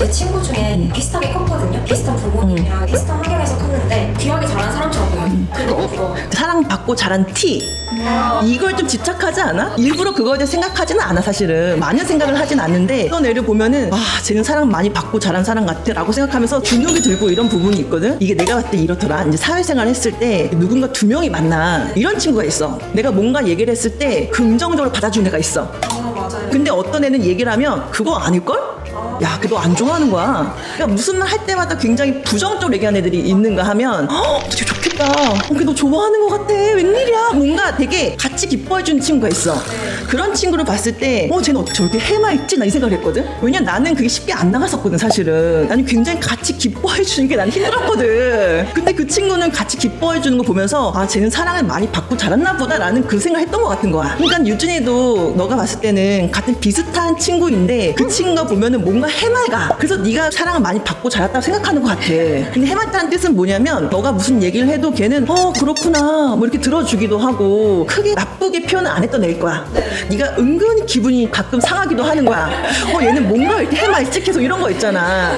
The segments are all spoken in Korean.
제 친구 중에 비슷하게 컸거든요. 비슷한 부모님이랑 비슷한 환경에서 컸는데 귀하게 자란 사람처럼 보여요. 그게 너무 부러워요. 사랑받고 자란 티, 이걸 좀 집착하지 않아? 일부러 그거에 대해 생각하지는 않아. 사실은 많은 생각을 하진 않는데 어떤 애를 보면은 쟤는 사랑 많이 받고 자란 사람 같아 라고 생각하면서 주눅이 들고 이런 부분이 있거든. 이게 내가 봤을 때 이렇더라. 이제 사회생활 했을 때 누군가 두 명이 만나 이런 친구가 있어. 내가 뭔가 얘기를 했을 때 긍정적으로 받아주는 애가 있어. 맞아요. 근데 어떤 애는 얘기를 하면 그거 아닐걸? 야, 너 안 좋아하는 거야. 그러니까 무슨 말 할 때마다 굉장히 부정적으로 얘기하는 애들이 있는가 하면 되게 좋겠다. 걔 너 좋아하는 것 같아. 웬일이야. 뭔가 되게 같이 기뻐해주는 친구가 있어. 그런 친구를 봤을 때 쟤는 어떻게 저렇게 해맑지? 나 이 생각을 했거든. 왜냐면 나는 그게 쉽게 안 나갔었거든. 사실은 나는 굉장히 같이 기뻐해주는 게 난 힘들었거든. 근데 그 친구는 같이 기뻐해주는 거 보면서 쟤는 사랑을 많이 받고 자랐나 보다 라는 그 생각을 했던 것 같은 거야. 그러니까 유진이도 너가 봤을 때는 같은 비슷한 친구인데 그 친구가 보면은 뭔가 해맑아. 그래서 네가 사랑을 많이 받고 자랐다고 생각하는 것 같아. 근데 해맑다는 뜻은 뭐냐면 너가 무슨 얘기를 해도 걔는 그렇구나 뭐 이렇게 들어주기도 하고 크게 나쁘게 표현을 안 했던 애일 거야. 네가 은근히 기분이 가끔 상하기도 하는 거야. 얘는 뭔가 이렇게 해맑지? 계속 이런 거 있잖아.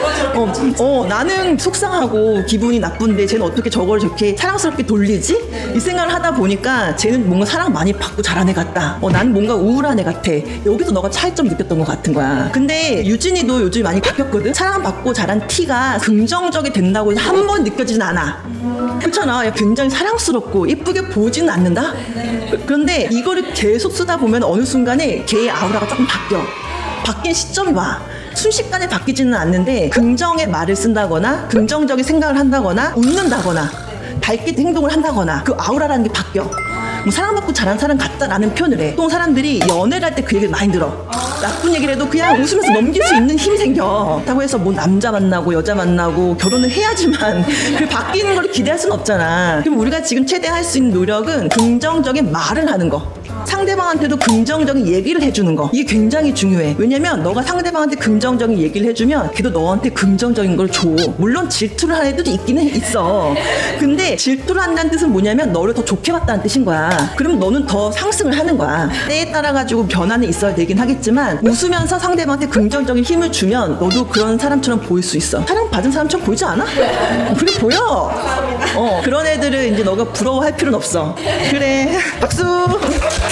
나는 속상하고 기분이 나쁜데 쟤는 어떻게 저걸 저렇게 사랑스럽게 돌리지? 이 생각을 하다 보니까 쟤는 뭔가 사랑 많이 받고 자란 애 같다. 나는 뭔가 우울한 애 같아. 여기서 너가 차이점 느꼈던 것 같은 거야. 근데 유진이도 요즘 많이 바뀌었거든. 사랑받고 자란 티가 긍정적이 된다고 한 번 느껴지진 않아. 그렇잖아. 굉장히 사랑스럽고 예쁘게 보지는 않는다. 그런데 이거를 계속 쓰다 보면 어느 순간에 걔의 아우라가 조금 바뀐 시점이 와. 순식간에 바뀌지는 않는데 긍정의 말을 쓴다거나 긍정적인 생각을 한다거나 웃는다거나 밝게 행동을 한다거나 그 아우라라는 게 바뀌어. 사랑받고 자란 사람 같다라는 표현을 해. 보통 사람들이 연애를 할 때 그 얘기를 많이 들어. 나쁜 얘기를 해도 그냥 웃으면서 넘길 수 있는 힘이 생겨. 그렇다고 해서 뭐 남자 만나고 여자 만나고 결혼을 해야지만 그 바뀌는 걸 기대할 수는 없잖아. 그럼 우리가 지금 최대한 할 수 있는 노력은 긍정적인 말을 하는 거. 상대방한테도 긍정적인 얘기를 해주는 거. 이게 굉장히 중요해. 왜냐면 너가 상대방한테 긍정적인 얘기를 해주면 걔도 너한테 긍정적인 걸 줘. 물론 질투를 하는 애들도 있기는 있어. 근데 질투를 한다는 뜻은 뭐냐면 너를 더 좋게 봤다는 뜻인 거야. 그럼 너는 더 상승을 하는 거야. 때에 따라 가지고 변화는 있어야 되긴 하겠지만 웃으면서 상대방한테 긍정적인 힘을 주면 너도 그런 사람처럼 보일 수 있어. 사랑받은 사람처럼 보이지 않아? 그래 보여. 그런 애들은 이제 너가 부러워할 필요는 없어. 그래 박수.